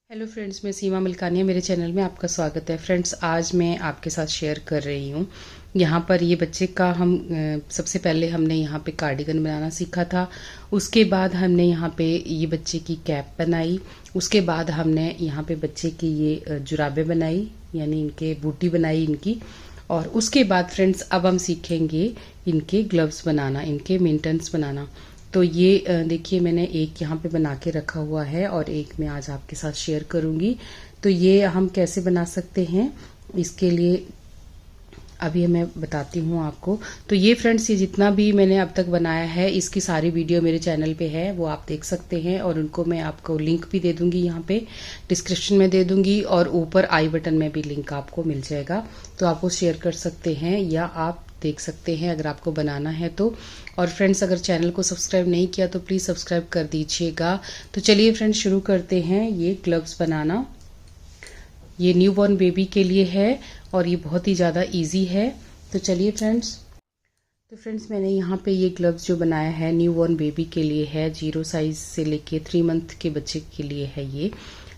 Hello friends, मैं सीमा मलकानिया, मेरे channel में आपका स्वागत है। फ्रेंड्स, आज मैं आपके साथ शेयर कर रही हूँ यहाँ पर ये बच्चे का हम सबसे पहले हमने यहाँ पे कार्डिगन बनाना सीखा था। उसके बाद हमने यहाँ पे ये बच्चे की कैप बनाई। उसके बाद हमने यहाँ पे बच्चे की ये जुराबें बनाई, यानी इनके बूटी बनाई इनकी। और उसके बाद फ्रेंड्स अब हम सीखेंगे इनके ग्लव्स बनाना, इनके मिंटन्स बनाना। तो ये देखिए, मैंने एक यहाँ पे बना के रखा हुआ है और एक मैं आज आपके साथ शेयर करूँगी। तो ये हम कैसे बना सकते हैं, इसके लिए अभी मैं बताती हूँ आपको। तो ये फ्रेंड्स, ये जितना भी मैंने अब तक बनाया है इसकी सारी वीडियो मेरे चैनल पे है, वो आप देख सकते हैं। और उनको मैं आपको लिंक भी दे दूंगी, यहाँ पे डिस्क्रिप्शन में दे दूंगी और ऊपर आई बटन में भी लिंक आपको मिल जाएगा। तो आप वो शेयर कर सकते हैं या आप देख सकते हैं अगर आपको बनाना है तो। और फ्रेंड्स, अगर चैनल को सब्सक्राइब नहीं किया तो प्लीज़ सब्सक्राइब कर दीजिएगा। तो चलिए फ्रेंड्स, शुरू करते हैं ये ग्लव्स बनाना। ये न्यूबॉर्न बेबी के लिए है और ये बहुत ही ज़्यादा इजी है। तो चलिए फ्रेंड्स, मैंने यहाँ पे ये ग्लव्स जो बनाया है न्यूबॉर्न बेबी के लिए है, 0 साइज से लेके 3 मंथ के बच्चे के लिए है ये।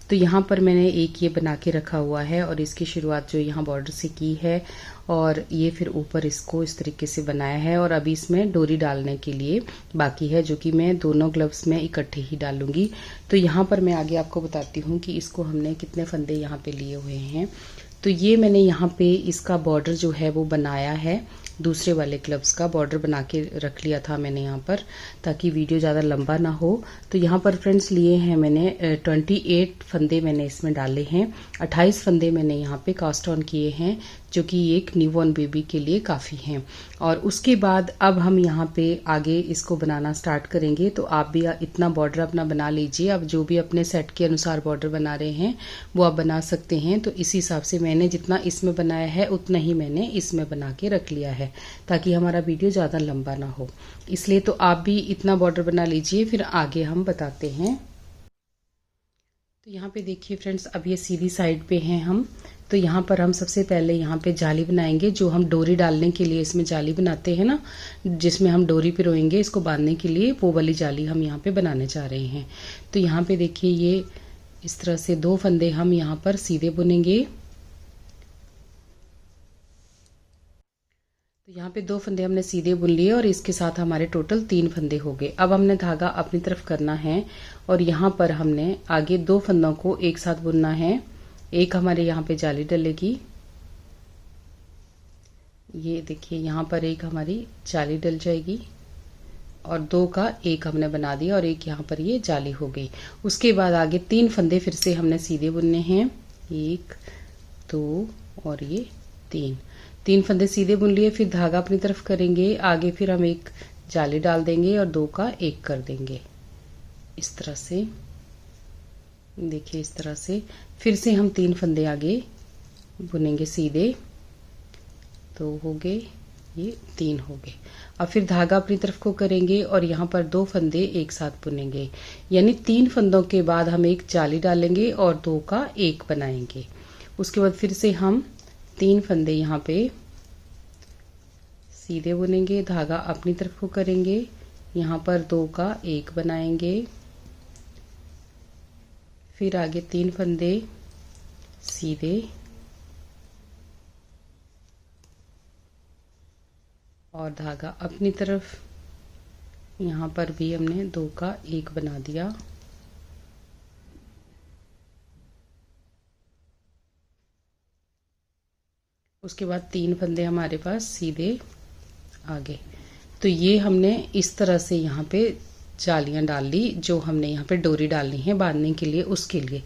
तो यहाँ पर मैंने एक ये बना के रखा हुआ है और इसकी शुरुआत जो यहाँ बॉर्डर से की है और ये फिर ऊपर इसको इस तरीके से बनाया है। और अभी इसमें डोरी डालने के लिए बाकी है, जो कि मैं दोनों ग्लव्स में इकट्ठे ही डालूंगी। तो यहाँ पर मैं आगे आपको बताती हूँ कि इसको हमने कितने फंदे यहाँ पे लिए हुए हैं। तो ये मैंने यहाँ पे इसका बॉर्डर जो है वो बनाया है, दूसरे वाले ग्लव्स का बॉर्डर बना के रख लिया था मैंने यहाँ पर, ताकि वीडियो ज़्यादा लंबा ना हो। तो यहाँ पर फ्रेंड्स लिए हैं मैंने 28 फंदे मैंने इसमें डाले हैं। 28 फंदे मैंने यहाँ पे कास्ट ऑन किए हैं, जो कि एक न्यूबॉर्न बेबी के लिए काफ़ी हैं। और उसके बाद अब हम यहाँ पे आगे इसको बनाना स्टार्ट करेंगे। तो आप भी इतना बॉर्डर अपना बना लीजिए। अब जो भी अपने सेट के अनुसार बॉर्डर बना रहे हैं वो आप बना सकते हैं। तो इसी हिसाब से मैंने जितना इसमें बनाया है उतना ही मैंने इसमें बना के रख लिया है, ताकि हमारा वीडियो ज़्यादा लंबा ना हो। इसलिए तो आप भी इतना बॉर्डर बना लीजिए, फिर आगे हम बताते हैं। तो यहाँ पे देखिए फ्रेंड्स, अब ये सीधी साइड पे हैं हम। तो यहाँ पर हम सबसे पहले यहाँ पे जाली बनाएंगे, जो हम डोरी डालने के लिए इसमें जाली बनाते हैं ना, जिसमें हम डोरी पिरोएंगे इसको बांधने के लिए, वो वाली जाली हम यहाँ पे बनाने जा रहे हैं। तो यहाँ पे देखिए, ये इस तरह से 2 फंदे हम यहाँ पर सीधे बुनेंगे। तो यहाँ पे 2 फंदे हमने सीधे बुन लिए और इसके साथ हमारे टोटल 3 फंदे हो गए। अब हमने धागा अपनी तरफ करना है और यहाँ पर हमने आगे 2 फंदों को एक साथ बुनना है। एक हमारे यहाँ पे जाली डलेगी, ये देखिए यहाँ पर एक हमारी जाली डल जाएगी और 2 का एक हमने बना दिया और एक यहाँ पर ये जाली हो गई। उसके बाद आगे 3 फंदे फिर से हमने सीधे बुनने हैं, 1 2 और ये 3 फंदे सीधे बुन लिए। फिर धागा अपनी तरफ करेंगे, आगे फिर हम एक जाली डाल देंगे और 2 का एक कर देंगे इस तरह से। देखिए इस तरह से फिर से हम 3 फंदे आगे बुनेंगे सीधे। तो हो गए, ये 3 हो गए। अब फिर धागा अपनी तरफ को करेंगे और यहाँ पर 2 फंदे एक साथ बुनेंगे, यानी 3 फंदों के बाद हम एक जाली डालेंगे और 2 का एक बनाएंगे। उसके बाद फिर से हम 3 फंदे यहाँ पे सीधे बुनेंगे, धागा अपनी तरफ को करेंगे, यहाँ पर 2 का एक बनाएंगे। फिर आगे 3 फंदे सीधे और धागा अपनी तरफ, यहाँ पर भी हमने 2 का एक बना दिया। उसके बाद 3 फंदे हमारे पास सीधे आगे। तो ये हमने इस तरह से यहाँ पे जालियां डाल ली, जो हमने यहाँ पे डोरी डालनी है बांधने के लिए, उसके लिए।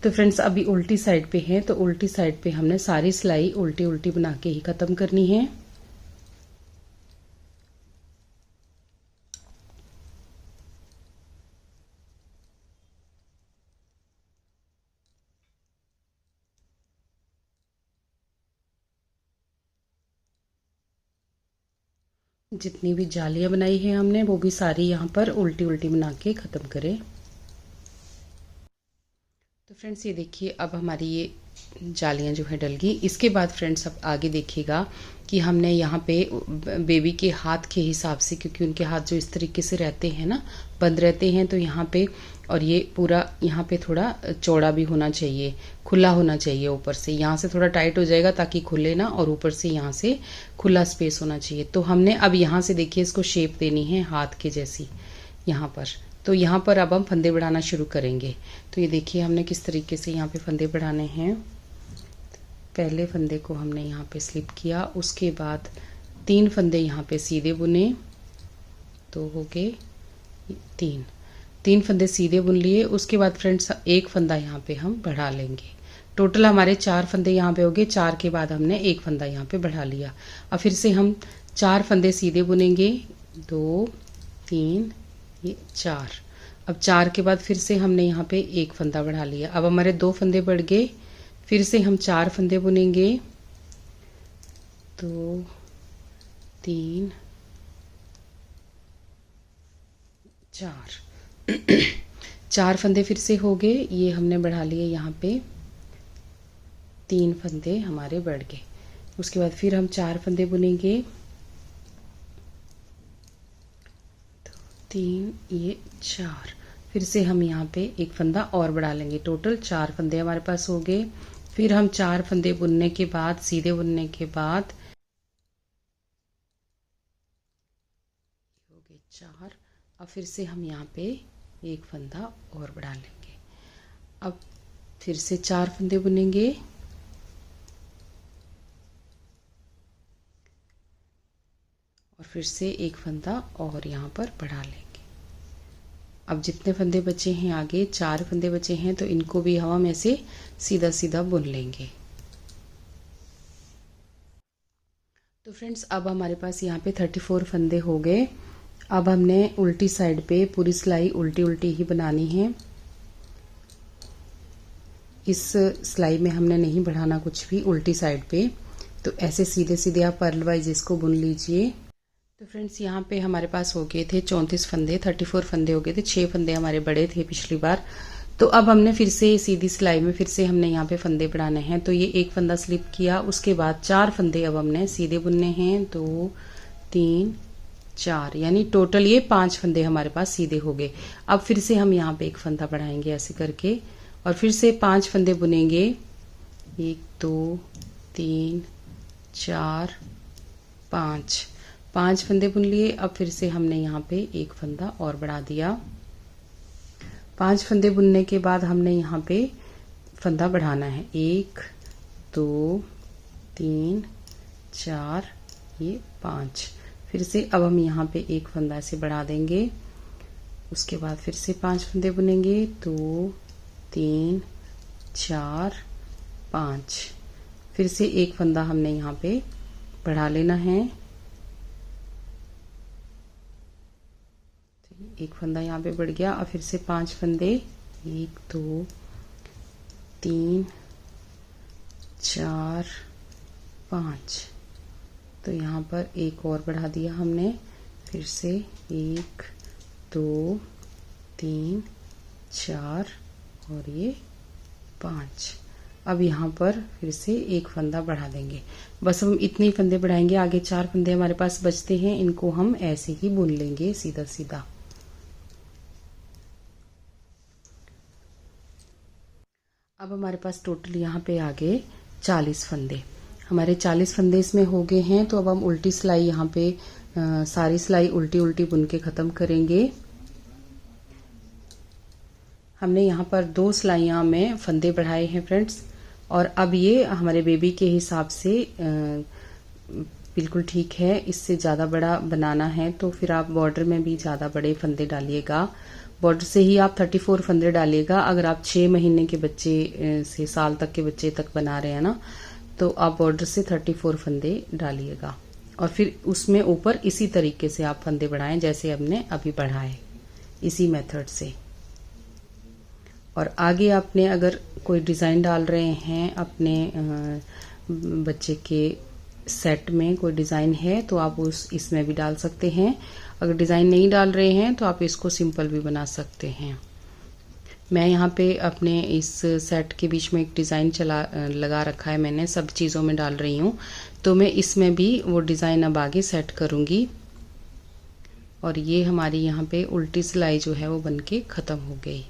तो फ्रेंड्स, अभी उल्टी साइड पे है, तो उल्टी साइड पे हमने सारी सिलाई उल्टी उल्टी बना के ही खत्म करनी है। जितनी भी जालियां बनाई है हमने वो भी सारी यहाँ पर उल्टी उल्टी बना के ख़त्म करें। तो फ्रेंड्स, ये देखिए अब हमारी ये जालियां जो है डल गई। इसके बाद फ्रेंड्स अब आगे देखिएगा कि हमने यहाँ पे बेबी के हाथ के हिसाब से, क्योंकि उनके हाथ जो इस तरीके से रहते हैं ना, बंद रहते हैं, तो यहाँ पे और ये पूरा यहाँ पे थोड़ा चौड़ा भी होना चाहिए, खुला होना चाहिए ऊपर से। यहाँ से थोड़ा टाइट हो जाएगा ताकि खुले ना, और ऊपर से यहाँ से खुला स्पेस होना चाहिए। तो हमने अब यहाँ से देखिए इसको शेप देनी है हाथ के जैसी यहाँ पर। तो यहाँ पर अब हम फंदे बढ़ाना शुरू करेंगे। तो ये देखिए हमने किस तरीके से यहाँ पे फंदे बढ़ाने हैं। पहले फंदे को हमने यहाँ पे स्लिप किया, उसके बाद 3 फंदे यहाँ पे सीधे बुने, तो हो गए 3 फंदे सीधे बुन लिए। उसके बाद फ्रेंड्स एक फंदा यहाँ पे हम बढ़ा लेंगे। टोटल हमारे 4 फंदे यहाँ पे हो गए। 4 के बाद हमने एक फंदा यहाँ पे बढ़ा लिया। अब फिर से हम 4 फंदे सीधे बुनेंगे, 2 3 ये 4। अब 4 के बाद फिर से हमने यहाँ पे एक फंदा बढ़ा लिया। अब हमारे 2 फंदे बढ़ गए। फिर से हम 4 फंदे बुनेंगे, 2 3 4 4 फंदे फिर से हो गए। ये हमने बढ़ा लिए, यहाँ पे 3 फंदे हमारे बढ़ गए। उसके बाद फिर हम 4 फंदे बुनेंगे, 3 ये 4। फिर से हम यहाँ पे एक फंदा और बढ़ा लेंगे। टोटल 4 फंदे हमारे पास हो गए। फिर हम 4 फंदे बुनने के बाद, सीधे बुनने के बाद हो गए 4। अब फिर से हम यहाँ पे एक फंदा और बढ़ा लेंगे। अब फिर से 4 फंदे बुनेंगे, और फिर से एक फंदा और यहाँ पर बढ़ा लेंगे। अब जितने फंदे बचे हैं आगे 4 फंदे बचे हैं, तो इनको भी हम ऐसे सीधा सीधा बुन लेंगे। तो फ्रेंड्स अब हमारे पास यहाँ पे 34 फंदे हो गए। अब हमने उल्टी साइड पे पूरी सिलाई उल्टी उल्टी ही बनानी है। इस सिलाई में हमने नहीं बढ़ाना कुछ भी उल्टी साइड पे। तो ऐसे सीधे सीधे आप पर्ल वाइज इसको बुन लीजिए। तो फ्रेंड्स यहाँ पे हमारे पास हो गए थे 34 फंदे, 34 फंदे हो गए थे। 6 फंदे हमारे बड़े थे पिछली बार। तो अब हमने फिर से सीधी सिलाई में फिर से हमने यहाँ पे फंदे बढ़ाने हैं। तो ये एक फंदा स्लिप किया, उसके बाद 4 फंदे अब हमने सीधे बुनने हैं, 2 3 4, यानी टोटल ये 5 फंदे हमारे पास सीधे हो गए। अब फिर से हम यहाँ पे एक फंदा बढ़ाएंगे ऐसे करके, और फिर से 5 फंदे बुनेंगे, 1 2 3 4 5। 5 फंदे बुन लिए। अब फिर से हमने यहाँ पे एक फंदा और बढ़ा दिया। 5 फंदे बुनने के बाद हमने यहाँ पे फंदा बढ़ाना है, 1 2 3 4 ये 5। फिर से अब हम यहाँ पे एक फंदा ऐसे बढ़ा देंगे। उसके बाद फिर से 5 फंदे बुनेंगे, 2 3 4 5। फिर से एक फंदा हमने यहाँ पे बढ़ा लेना है। एक फंदा यहाँ पे बढ़ गया। अब फिर से 5 फंदे, 1 2 3 4 5। तो यहाँ पर एक और बढ़ा दिया हमने। फिर से 1 2 3 4 और ये 5। अब यहाँ पर फिर से एक फंदा बढ़ा देंगे। बस हम इतने ही फंदे बढ़ाएंगे। आगे 4 फंदे हमारे पास बचते हैं, इनको हम ऐसे ही बुन लेंगे सीधा सीधा। अब हमारे पास टोटल यहाँ पे आगे 40 फंदे, हमारे 40 फंदे इसमें हो गए हैं। तो अब हम उल्टी सिलाई यहाँ पे सारी सिलाई उल्टी उल्टी बुन के ख़त्म करेंगे। हमने यहाँ पर 2 सिलाइयाँ में फंदे बढ़ाए हैं फ्रेंड्स, और अब ये हमारे बेबी के हिसाब से बिल्कुल ठीक है। इससे ज़्यादा बड़ा बनाना है तो फिर आप बॉर्डर में भी ज़्यादा बड़े फंदे डालिएगा। बॉर्डर से ही आप 34 फंदे डालिएगा। अगर आप 6 महीने के बच्चे से साल तक के बच्चे तक बना रहे हैं ना, तो आप बॉर्डर से 34 फंदे डालिएगा, और फिर उसमें ऊपर इसी तरीके से आप फंदे बढ़ाएं जैसे हमने अभी बढ़ाए, इसी मेथड से। और आगे आपने अगर कोई डिज़ाइन डाल रहे हैं अपने बच्चे के सेट में, कोई डिज़ाइन है तो आप इसमें भी डाल सकते हैं। अगर डिज़ाइन नहीं डाल रहे हैं तो आप इसको सिंपल भी बना सकते हैं। मैं यहाँ पे अपने इस सेट के बीच में एक डिज़ाइन लगा रखा है, मैंने सब चीज़ों में डाल रही हूँ। तो मैं इसमें भी वो डिज़ाइन अब आगे सेट करूँगी। और ये हमारी यहाँ पे उल्टी सिलाई जो है वो बनके ख़त्म हो गई।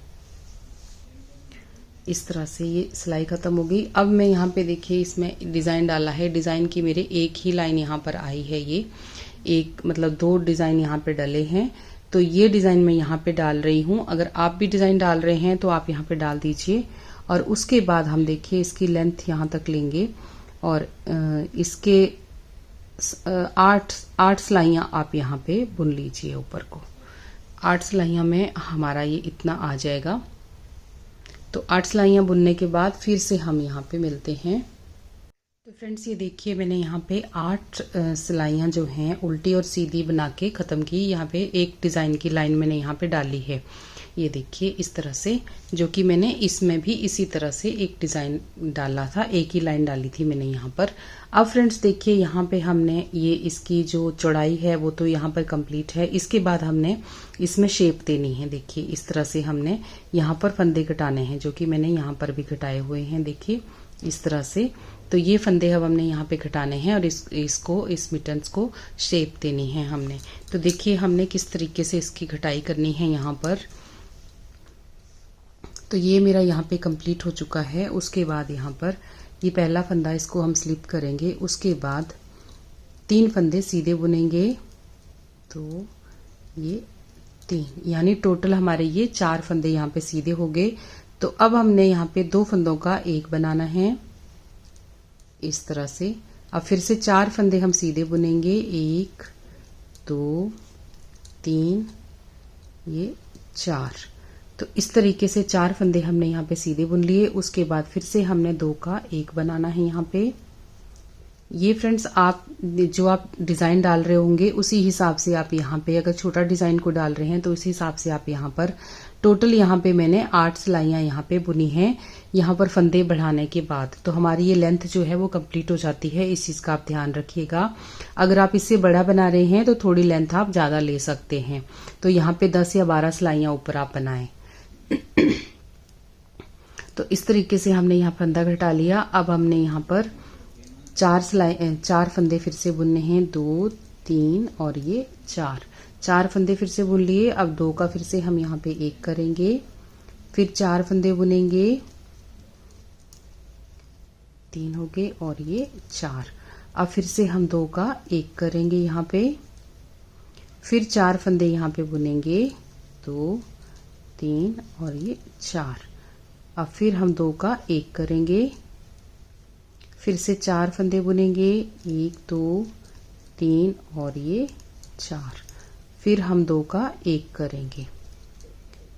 इस तरह से ये सिलाई खत्म हो गई। अब मैं यहाँ पे देखिए इसमें डिज़ाइन डाला है, डिज़ाइन की मेरे एक ही लाइन यहाँ पर आई है, ये एक मतलब 2 डिज़ाइन यहाँ पे डले हैं, तो ये डिज़ाइन मैं यहाँ पे डाल रही हूँ। अगर आप भी डिज़ाइन डाल रहे हैं तो आप यहाँ पे डाल दीजिए। और उसके बाद हम देखिए इसकी लेंथ यहाँ तक लेंगे और इसके 8 सिलाइयाँ आप यहाँ पे बुन लीजिए ऊपर को। 8 सिलाइयाँ में हमारा ये इतना आ जाएगा। तो 8 सिलाइयाँ बुनने के बाद फिर से हम यहाँ पे मिलते हैं। तो फ्रेंड्स ये देखिए मैंने यहाँ पे 8 सिलाइयाँ जो हैं उल्टी और सीधी बना के ख़त्म की। यहाँ पे एक डिज़ाइन की लाइन मैंने यहाँ पे डाली है, ये देखिए इस तरह से, जो कि मैंने इसमें भी इसी तरह से एक डिज़ाइन डाला था, एक ही लाइन डाली थी मैंने यहाँ पर। अब फ्रेंड्स देखिए यहाँ पे हमने ये इसकी जो चौड़ाई है वो तो यहाँ पर कंप्लीट है। इसके बाद हमने इसमें शेप देनी है। देखिए इस तरह से हमने यहाँ पर फंदे कटाने हैं, जो कि मैंने यहाँ पर भी कटाए हुए हैं, देखिए इस तरह से। तो ये फंदे अब हमने यहाँ पे कटाने हैं और इस मिटन्स को शेप देनी है हमने। तो देखिए हमने किस तरीके से इसकी कटाई करनी है यहाँ पर। तो ये मेरा यहाँ पे कंप्लीट हो चुका है। उसके बाद यहाँ पर ये पहला फंदा इसको हम स्लिप करेंगे, उसके बाद 3 फंदे सीधे बुनेंगे, तो ये 3, यानी टोटल हमारे ये 4 फंदे यहाँ पे सीधे हो गए। तो अब हमने यहाँ पे 2 फंदों का एक बनाना है इस तरह से। अब फिर से 4 फंदे हम सीधे बुनेंगे, 1 2 3 ये 4। तो इस तरीके से 4 फंदे हमने यहाँ पे सीधे बुन लिए। उसके बाद फिर से हमने 2 का एक बनाना है यहाँ पे। ये फ्रेंड्स आप जो आप डिज़ाइन डाल रहे होंगे उसी हिसाब से आप यहाँ पे, अगर छोटा डिज़ाइन को डाल रहे हैं तो उसी हिसाब से आप यहाँ पर टोटल यहाँ पे मैंने 8 सिलाइयाँ यहाँ पे बुनी हैं यहाँ पर फंदे बढ़ाने के बाद। तो हमारी ये लेंथ जो है वो कंप्लीट हो जाती है, इस चीज़ का आप ध्यान रखिएगा। अगर आप इससे बड़ा बना रहे हैं तो थोड़ी लेंथ आप ज़्यादा ले सकते हैं। तो यहाँ पे 10 या 12 सिलाइयाँ ऊपर आप बनाएं। तो इस तरीके से हमने यहाँ फंदा घटा लिया। अब हमने यहाँ पर 4 फंदे फिर से बुनने हैं, 2 3 और ये 4 फंदे फिर से बुन लिए। अब 2 का फिर से हम यहाँ पे एक करेंगे, फिर 4 फंदे बुनेंगे, 3 हो गए और ये 4। अब फिर से हम 2 का एक करेंगे यहाँ पे, फिर 4 फंदे यहाँ पे बुनेंगे, 2 3 और ये 4। अब फिर हम 2 का एक करेंगे, फिर से 4 फंदे बुनेंगे, 1 2 3 और ये 4। फिर हम 2 का एक करेंगे।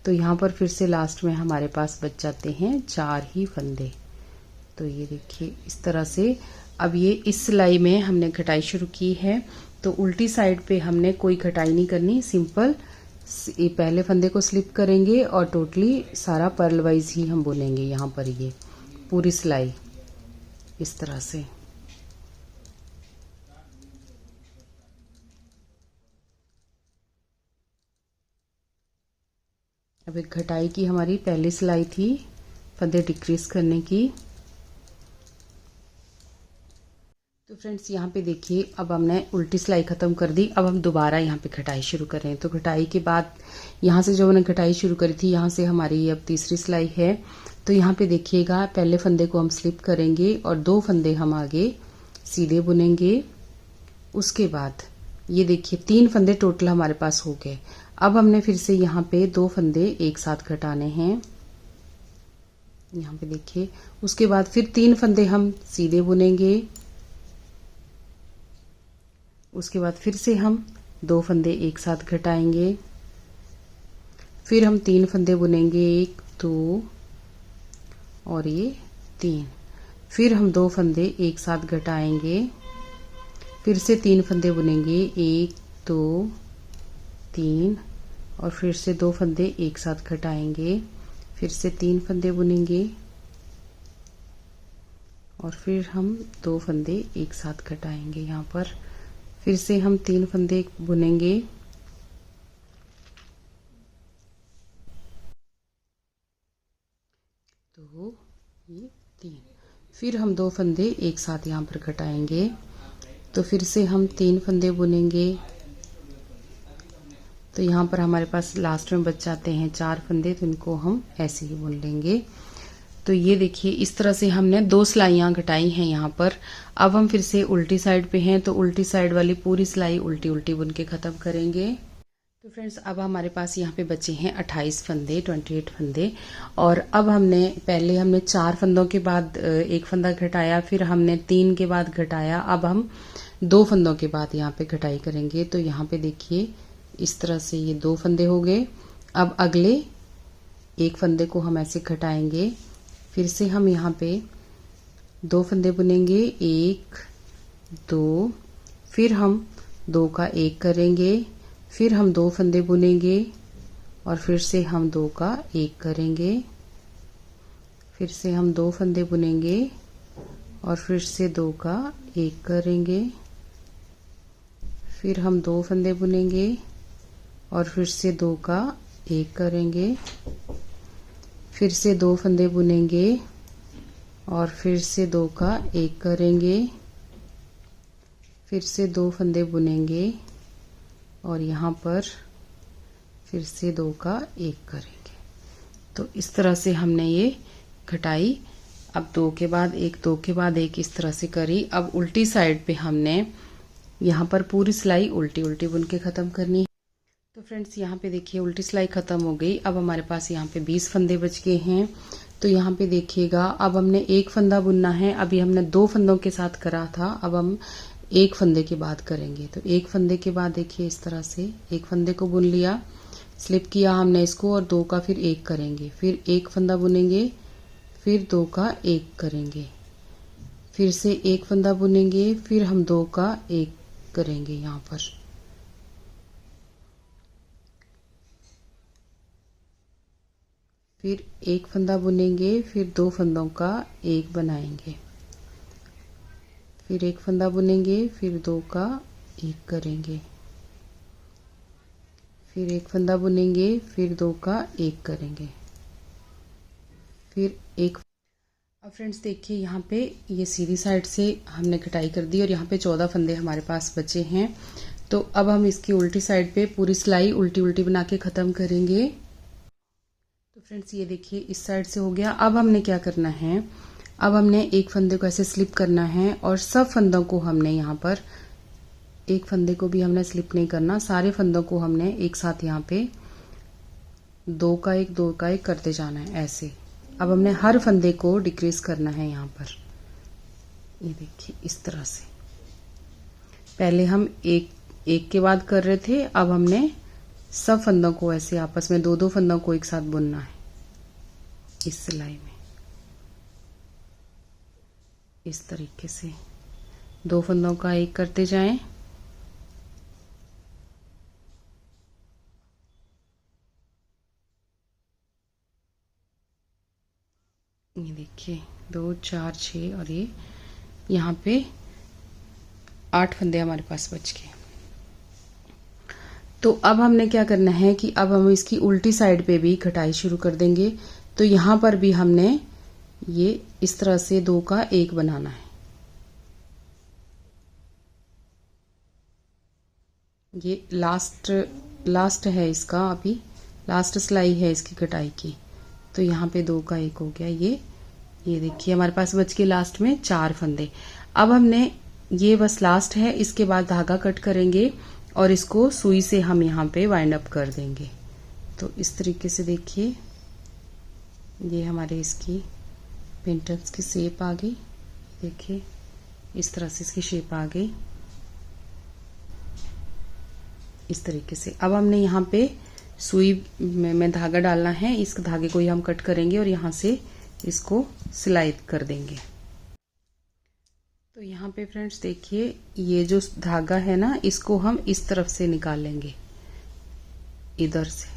तो यहाँ पर फिर से लास्ट में हमारे पास बच जाते हैं 4 ही फंदे। तो ये देखिए इस तरह से। अब ये इस सिलाई में हमने कटाई शुरू की है, तो उल्टी साइड पे हमने कोई कटाई नहीं करनी, सिंपल पहले फंदे को स्लिप करेंगे और टोटली सारा पर्ल वाइज ही हम बुनेंगे यहाँ पर, ये पूरी सिलाई इस तरह से। अब एक घटाई की हमारी पहली सिलाई थी फंदे डिक्रीज करने की। तो फ्रेंड्स यहाँ पे देखिए अब हमने उल्टी सिलाई खत्म कर दी। अब हम दोबारा यहाँ पे कटाई शुरू कर रहे हैं। तो कटाई के बाद यहाँ से जो मैंने कटाई शुरू करी थी, यहाँ से हमारी अब तीसरी सिलाई है। तो यहाँ पे देखिएगा पहले फंदे को हम स्लिप करेंगे और 2 फंदे हम आगे सीधे बुनेंगे। उसके बाद ये देखिए 3 फंदे टोटल हमारे पास हो गए। अब हमने फिर से यहाँ पे 2 फंदे एक साथ घटाने हैं, यहाँ पे देखिए। उसके बाद फिर 3 फंदे हम सीधे बुनेंगे। उसके बाद फिर से हम 2 फंदे एक साथ घटाएंगे, फिर हम 3 फंदे बुनेंगे, 1 2 और ये 3। फिर हम 2 फंदे एक साथ घटाएंगे, फिर से 3 फंदे बुनेंगे, 1 2 3 और फिर से 2 फंदे एक साथ घटाएंगे, फिर से 3 फंदे बुनेंगे और फिर हम 2 फंदे एक साथ घटाएंगे। यहाँ पर फिर से हम 3 फंदे बुनेंगे, तो ये 3। फिर हम 2 फंदे एक साथ यहाँ पर घटाएंगे, तो फिर से हम 3 फंदे बुनेंगे। तो यहाँ पर हमारे पास लास्ट में बच जाते हैं 4 फंदे, तो इनको हम ऐसे ही बुन लेंगे। तो ये देखिए इस तरह से हमने 2 सिलाइयाँ घटाई हैं यहाँ पर। अब हम फिर से उल्टी साइड पे हैं, तो उल्टी साइड वाली पूरी सिलाई उल्टी उल्टी बुन के ख़त्म करेंगे। तो फ्रेंड्स अब हमारे पास यहाँ पे बचे हैं 28 फंदे, 28 फंदे। और अब पहले हमने 4 फंदों के बाद एक फंदा घटाया, फिर हमने 3 के बाद घटाया, अब हम 2 फंदों के बाद यहाँ पे घटाई करेंगे। तो यहाँ पे देखिए इस तरह से ये 2 फंदे हो गए। अब अगले एक फंदे को हम ऐसे घटाएंगे, फिर से हम यहाँ पे 2 फंदे बुनेंगे, 1 2, फिर हम 2 का 1 करेंगे, फिर हम 2 फंदे बुनेंगे और फिर से हम 2 का 1 करेंगे, फिर से हम 2 फंदे बुनेंगे और फिर से 2 का 1 करेंगे, फिर हम 2 फंदे बुनेंगे और फिर से 2 का 1 करेंगे, फिर से 2 फंदे बुनेंगे और फिर से 2 का 1 करेंगे, फिर से 2 फंदे बुनेंगे और यहाँ पर फिर से 2 का 1 करेंगे। तो इस तरह से हमने ये घटाई अब 2 के बाद 1, 2 के बाद 1 इस तरह से करी। अब उल्टी साइड पे हमने यहाँ पर पूरी सिलाई उल्टी उल्टी बुन के ख़त्म करनी है। तो फ्रेंड्स यहाँ पे देखिए उल्टी सिलाई ख़त्म हो गई। अब हमारे पास यहाँ पे 20 फंदे बच गए हैं। तो यहाँ पे देखिएगा अब हमने एक फंदा बुनना है। अभी हमने 2 फंदों के साथ करा था, अब हम एक फंदे के बाद करेंगे। तो एक फंदे के बाद देखिए इस तरह से एक फंदे को बुन लिया, स्लिप किया हमने इसको और 2 का फिर 1 करेंगे, फिर एक फंदा बुनेंगे, फिर 2 का 1 करेंगे, फिर से एक फंदा बुनेंगे, फिर हम 2 का 1 करेंगे यहाँ पर, फिर एक फंदा बुनेंगे, फिर 2 फंदों का 1 बनाएंगे, फिर एक फंदा बुनेंगे, फिर 2 का 1 करेंगे, फिर एक फंदा बुनेंगे, फिर 2 का 1 करेंगे, फिर एक। अब फ्रेंड्स देखिए यहाँ पे ये सीधी साइड से हमने कटाई कर दी और यहाँ पे 14 फंदे हमारे पास बचे हैं। तो अब हम इसकी उल्टी साइड पे पूरी सिलाई उल्टी उल्टी बना के ख़त्म करेंगे। तो फ्रेंड्स ये देखिए इस साइड से हो गया। अब हमने क्या करना है, अब हमने एक फंदे को ऐसे स्लिप करना है और सब फंदों को हमने यहाँ पर, एक फंदे को भी हमने स्लिप नहीं करना, सारे फंदों को हमने एक साथ यहाँ पे 2 का 1 2 का 1 करते जाना है ऐसे। अब हमने हर फंदे को डिक्रीज करना है यहाँ पर, ये देखिए इस तरह से। पहले हम एक के बाद कर रहे थे, अब हमने सब फंदों को ऐसे आपस में 2 2 फंदों को एक साथ बुनना है इस सिलाई में। इस तरीके से 2 फंदों का 1 करते जाएं, ये देखिए 2 4 6 और ये यहाँ पे 8 फंदे हमारे पास बच गए। तो अब हमने क्या करना है कि अब हम इसकी उल्टी साइड पे भी कटाई शुरू कर देंगे। तो यहाँ पर भी हमने ये इस तरह से 2 का 1 बनाना है। ये लास्ट है इसका, अभी लास्ट सिलाई है इसकी कटाई की। तो यहाँ पे 2 का 1 हो गया। ये देखिए हमारे पास बच के लास्ट में 4 फंदे। अब हमने ये बस लास्ट है, इसके बाद धागा कट करेंगे और इसको सुई से हम यहाँ पे वाइंड अप कर देंगे। तो इस तरीके से देखिए ये हमारे इसकी पेंटल्स की शेप आ गई। देखिए इस तरह से इसकी शेप आ गई इस तरीके से। अब हमने यहाँ पे सुई में धागा डालना है, इस धागे को ही हम कट करेंगे और यहाँ से इसको सिलाई कर देंगे। तो यहाँ पे फ्रेंड्स देखिए ये जो धागा है ना, इसको हम इस तरफ से निकाल लेंगे, इधर से।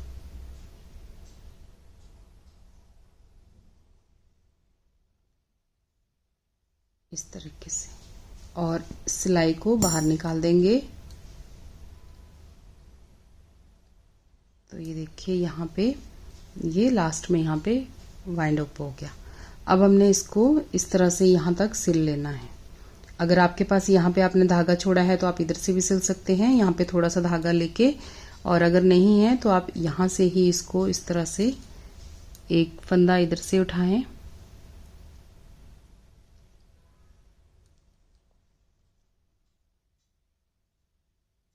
इस तरीके से, और सिलाई को बाहर निकाल देंगे। तो ये देखिए यहाँ पे ये लास्ट में यहाँ पे वाइंड अप हो गया। अब हमने इसको इस तरह से यहाँ तक सिल लेना है। अगर आपके पास यहाँ पे आपने धागा छोड़ा है तो आप इधर से भी सिल सकते हैं, यहाँ पे थोड़ा सा धागा लेके, और अगर नहीं है तो आप यहाँ से ही इसको इस तरह से एक फंदा इधर से उठाएं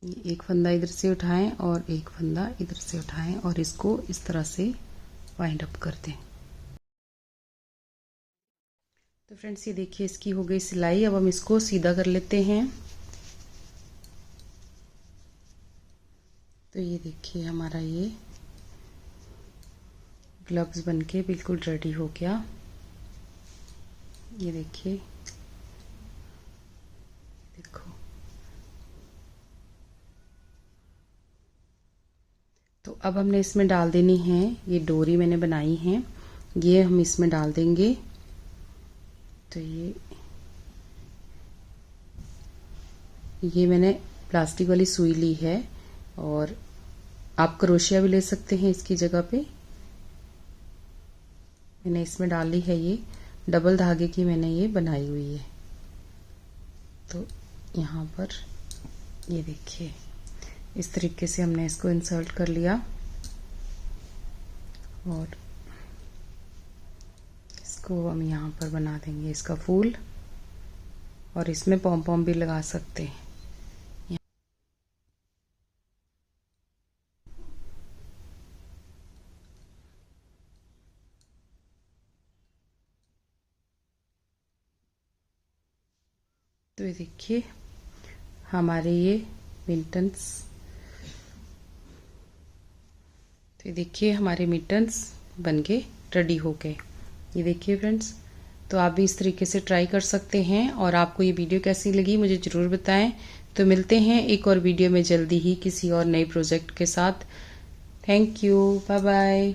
ये एक फंदा इधर से उठाएं और एक फंदा इधर से उठाएं और इसको इस तरह से वाइंड अप कर दें। तो फ्रेंड्स ये देखिए इसकी हो गई सिलाई। अब हम इसको सीधा कर लेते हैं। तो ये देखिए हमारा ये ग्लव्स बनके बिल्कुल रेडी हो गया। ये देखिए, देखो। तो अब हमने इसमें डाल देनी है, ये डोरी मैंने बनाई है, ये हम इसमें डाल देंगे। तो ये मैंने प्लास्टिक वाली सुई ली है और आप क्रोशिया भी ले सकते हैं इसकी जगह पे। मैंने इसमें डाली है, ये डबल धागे की मैंने ये बनाई हुई है। तो यहाँ पर ये देखिए इस तरीके से हमने इसको इंसर्ट कर लिया और इसको हम यहाँ पर बना देंगे इसका फूल, और इसमें पॉम पॉम भी लगा सकते हैं। तो ये देखिए हमारे ये मिटन्स, तो ये देखिए हमारे मिटन्स बनके रेडी हो गए। ये देखिए फ्रेंड्स, तो आप भी इस तरीके से ट्राई कर सकते हैं। और आपको ये वीडियो कैसी लगी मुझे ज़रूर बताएं। तो मिलते हैं एक और वीडियो में जल्दी ही किसी और नए प्रोजेक्ट के साथ। Thank you, bye bye.